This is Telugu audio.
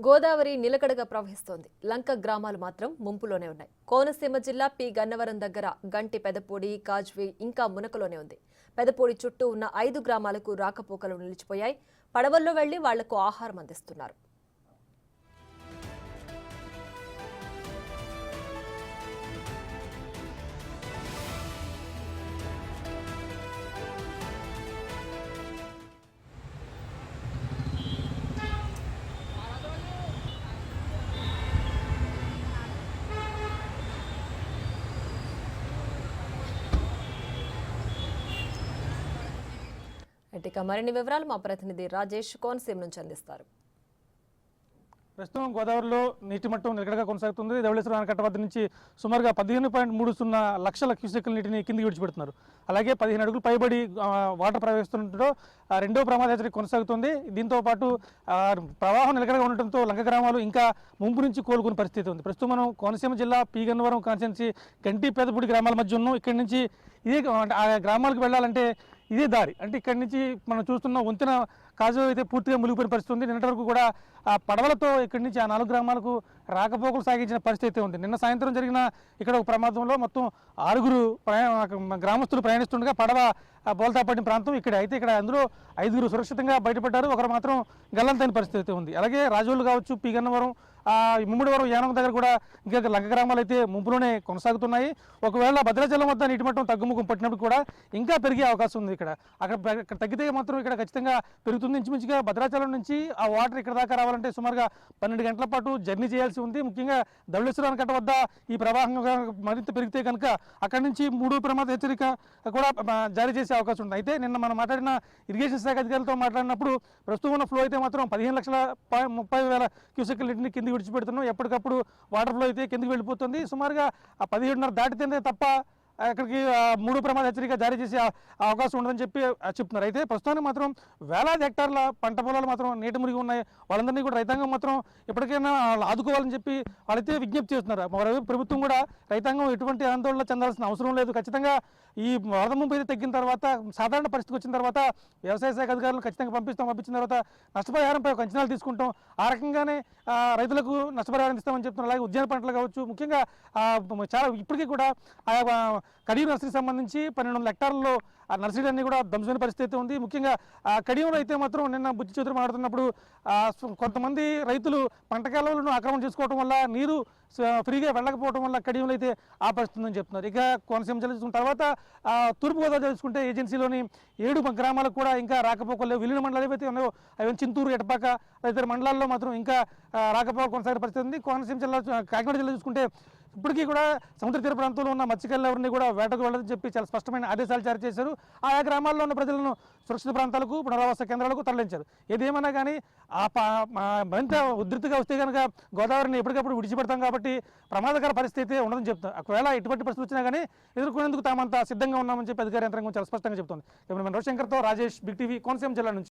గోదావరి నిలకడగా ప్రవహిస్తోంది. లంక గ్రామాలు మాత్రం ముంపులోనే ఉన్నాయి. కోనసీమ జిల్లా పి గన్నవరం దగ్గర గంటి పెదపూడి, కాజ్వే ఇంకా మునకలోనే ఉంది. పెదపూడి చుట్టూ ఉన్న 5 గ్రామాలకు రాకపోకలు నిలిచిపోయాయి. పడవల్లో వెళ్లి వాళ్లకు ఆహారం అందిస్తున్నారు. ఇక మరిన్ని వివరాలు మా ప్రతినిధి రాజేష్ కోనసీమ నుంచి అందిస్తారు. ప్రస్తుతం గోదావరిలో నీటి మట్టం నిలకడగా కొనసాగుతుంది. ధవళేశ్వరం ఆనకట్ట వద్ద నుంచి సుమారుగా 15.30 లక్షల క్యూసెక్కుల నీటిని కిందికి విడిచిపెడుతున్నారు. అలాగే 15 అడుగులు పైబడి వాటర్ ప్రవహిస్తుండటంతో రెండో ప్రమాద హెచ్చరిక కొనసాగుతుంది. దీంతో పాటు ప్రవాహం నిలకడగా ఉండటంతో లంక గ్రామాలు ఇంకా ముంపు నుంచి కోలుకునే పరిస్థితి ఉంది. ప్రస్తుతం మనం కోనసీమ జిల్లా పి గన్నవరం కాన్స్టిట్యున్సీ గంటి పెదపూడి గ్రామాల మధ్య ఉన్నాం. ఇక్కడి నుంచి ఇదే ఆ గ్రామాలకు వెళ్ళాలంటే ఇదే దారి. అంటే ఇక్కడి నుంచి మనం చూస్తున్న వంతెన కాజు అయితే పూర్తిగా మునిగిపోయిన పరిస్థితి ఉంది. నిన్నటి వరకు కూడా ఆ పడవలతో ఇక్కడి నుంచి ఆ 4 గ్రామాలకు రాకపోకలు సాగించిన పరిస్థితి ఉంది. నిన్న సాయంత్రం జరిగిన ఇక్కడ ఒక ప్రమాదంలో మొత్తం 6 గ్రామస్తులు ప్రయాణిస్తుండగా పడవ బోల్తా పడిన ప్రాంతం ఇక్కడ అయితే ఇక్కడ అందులో 5 సురక్షితంగా బయటపడ్డారు. ఒకరు మాత్రం గల్లంతైన పరిస్థితి ఉంది. అలాగే రాజోళ్ళు కావచ్చు, పి గన్నవరం, ముమ్మిడివరం, యానం దగ్గర కూడా ఇంకా లంక గ్రామాలు అయితే ముంపులోనే కొనసాగుతున్నాయి. ఒకవేళ భద్రాచలం వద్ద నీటి మట్టం తగ్గుముఖం పట్టినప్పుడు కూడా ఇంకా పెరిగే అవకాశం ఉంది. అక్కడ తగ్గితే మాత్రం ఇక్కడ ఖచ్చితంగా పెరుగుతుంది. ఇంచుమించుగా భద్రాచలం నుంచి ఆ వాటర్ ఇక్కడ దాకా రావాలంటే సుమారుగా 12 గంటల పాటు జర్నీ చేయాల్సి ఉంది. ముఖ్యంగా ధవళేశ్వరం ఆనకట్ట వద్ద ఈ ప్రవాహం మరింత పెరిగితే కనుక అక్కడి నుంచి 3 ప్రమాద హెచ్చరిక కూడా జారీ చేసే అవకాశం ఉంది. అయితే నిన్న మనం మాట్లాడిన ఇరిగేషన్ శాఖ అధికారులతో మాట్లాడినప్పుడు ప్రస్తుతం ఉన్న ఫ్లో అయితే మాత్రం 15,30,000 క్యూసెక్కుల నీటిని కిందికి విడిచిపెడుతున్నాం. ఎప్పటికప్పుడు వాటర్ ఫ్లో అయితే కిందికి వెళ్ళిపోతుంది. సుమారుగా 17:30 దాటితేనే తప్ప అక్కడికి 3 ప్రమాద హెచ్చరిక జారీ చేసే అవకాశం ఉండదని చెప్తున్నారు. అయితే ప్రస్తుతానికి మాత్రం వేలాది హెక్టార్ల పంట పొలాలు మాత్రం నీటి మునిగి ఉన్నాయి. వాళ్ళందరినీ కూడా రైతాంగం మాత్రం ఎప్పటికైనా ఆదుకోవాలని చెప్పి వాళ్ళైతే విజ్ఞప్తి చేస్తున్నారు. మరోవైపు ప్రభుత్వం కూడా రైతాంగం ఎటువంటి ఆందోళన చెందాల్సిన అవసరం లేదు. ఖచ్చితంగా ఈ వరద ముంపు అయితే తగ్గిన తర్వాత, సాధారణ పరిస్థితి వచ్చిన తర్వాత వ్యవసాయ శాఖ అధికారులు ఖచ్చితంగా పంపించిన తర్వాత నష్టపరిహారంపై ఒక అంచనాలు తీసుకుంటాం. ఆ రకంగానే రైతులకు నష్టపరిహారం ఇస్తామని చెప్తున్నారు. అలాగే ఉద్యాన పంటలు కావచ్చు, ముఖ్యంగా చాలా ఇప్పటికీ కూడా కడియం నర్సరీకి సంబంధించి 1200 హెక్టార్లలో ఆ నర్సరీలన్నీ కూడా ధ్వంసమైన పరిస్థితి ఉంది. ముఖ్యంగా కడియంలో అయితే మాత్రం నిన్న బుచ్చి చౌదరి మాట్లాడుతున్నప్పుడు కొంతమంది రైతులు పంట కాలువలను ఆక్రమణ చేసుకోవడం వల్ల నీరు ఫ్రీగా వెళ్ళకపోవడం వల్ల కడియంలో అయితే ఆపరిస్తుందని చెప్తున్నారు. ఇక కోనసీమ జిల్లా చూసుకున్న తర్వాత తూర్పుగోదావరి చూసుకుంటే ఏజెన్సీలోని 7 గ్రామాలకు కూడా ఇంకా రాకపోకలు లేవు. విలీన మండలాలు ఏవైతే ఉన్నాయో అవి చింతూరు, ఎటపాక తదితర మండలాల్లో మాత్రం ఇంకా రాకపోకలు కొనసాగే పరిస్థితి ఉంది. కోనసీమ జిల్లా, కాకినాడ జిల్లా చూసుకుంటే ఇప్పటికీ కూడా సముద్ర తీర ప్రాంతంలో ఉన్న మత్స్యకారులు ఎవరిని కూడా వేటకు వెళ్ళదని చెప్పి చాలా స్పష్టమైన ఆదేశాలు జారీ చేశారు. ఆయా గ్రామాల్లో ఉన్న ప్రజలను సురక్షిత ప్రాంతాలకు, పునరావాస కేంద్రాలకు తరలించారు. ఏదేమన్నా కానీ మరింత ఉధృతిగా వస్తే కనుక గోదావరిని ఎప్పటికప్పుడు విడిచిపెడతాం కాబట్టి ప్రమాదకర పరిస్థితి ఉండదని చెప్తారు. ఒకవేళ ఎటువంటి పరిస్థితి వచ్చినా కానీ ఎదుర్కొనేందుకు తామంతా సిద్ధంగా ఉన్నామని చెప్పి అధికార యంత్రాంగం చాలా స్పష్టంగా చెప్తోంది. కెమెరామెన్ రవిశంకర్తో రాజేష్, బిగ్ టీవీ, కోనసీమ జిల్లా నుంచి.